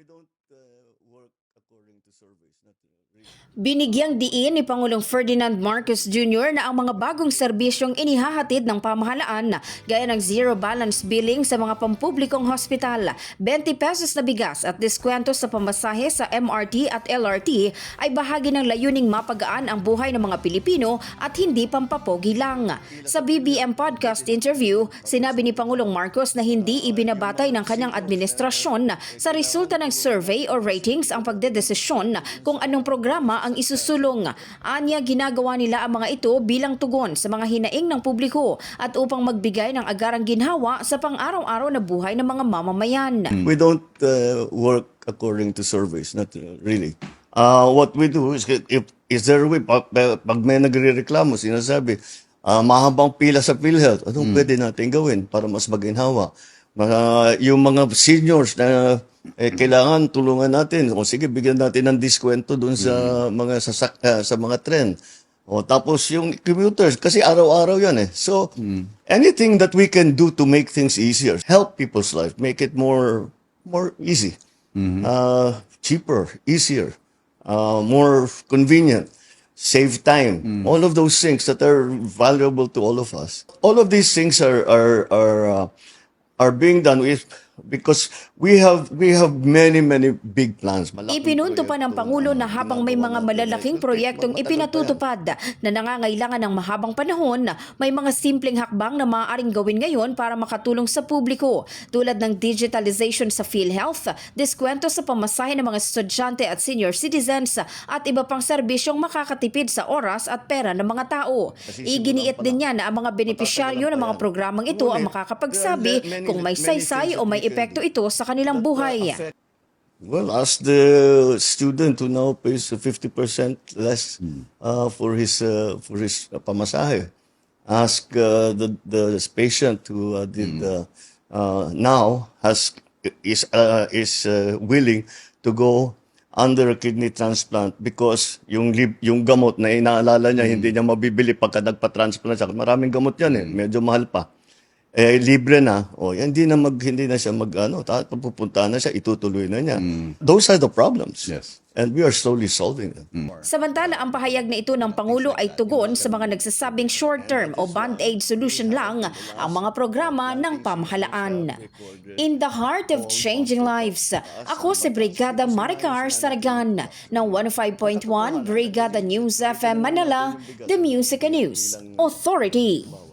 don't work according to surveys, not really. Binigyang diin ni Pangulong Ferdinand Marcos Jr. na ang mga bagong serbisyong inihahatid ng pamahalaan gaya ng zero balance billing sa mga pampublikong hospital, 20 pesos na bigas at diskwento sa pamasahe sa MRT at LRT ay bahagi ng layuning mapagaan ang buhay ng mga Pilipino at hindi pampapogi lang. Sa BBM podcast interview, sinabi ni Pangulong Marcos na hindi ibinabatay ng kanyang administrasyon sa resulta ng survey o ratings ang pagdedesisyon kung anong programa ang isusulong. Anya, ginagawa nila ang mga ito bilang tugon sa mga hinaing ng publiko at upang magbigay ng agarang ginhawa sa pang-araw-araw na buhay ng mga mamamayan. We don't work according to surveys, not really. What we do is there a way, pag may nagre-reklamo, sinasabi, mahabang pila sa PhilHealth, anong pwede natin gawin para mas maginhawa? Yung mga seniors na kailangan tulungan natin, o sige, bigyan natin ng diskwento doon sa mga sa mga tren. O tapos yung commuters, kasi araw-araw yan eh. So, anything that we can do to make things easier, help people's life, make it more easy, cheaper, easier, more convenient, save time, all of those things that are valuable to all of us. All of these things are being done because we have many big plans. Ipinunto pa ng Pangulo na habang may mga malalaking proyektong ipinatutupad na nangangailangan ng mahabang panahon, may mga simpleng hakbang na maaaring gawin ngayon para makatulong sa publiko, tulad ng digitalization sa PhilHealth, diskwento sa pamasahe ng mga estudyante at senior citizens, at iba pang serbisyong makakatipid sa oras at pera ng mga tao. Iginiit din niya na ang mga benepisyaryo ng mga programang ito ang makakapagsabi kung may saysay o may epekto ito sa kanilang buhay. Well, ask the student who now pays 50% less for his pamasahe. Ask the patient who now is willing to go under a kidney transplant because yung gamot na inaalala niya hindi niya mabibili pagka nagpa-transplant siya. Maraming gamot yan medyo mahal pa. Libre na, hindi na siya pupunta na siya, itutuloy na niya. Those are the problems. Yes. And we are slowly solving them. Samantala, ang pahayag na ito ng Pangulo ay tugon sa mga nagsasabing short-term o band-aid solution lang ang mga programa ng pamahalaan. In the heart of changing lives, ako si Brigada Maricar Saragan ng 105.1 Brigada News FM Manila, The Music and News Authority.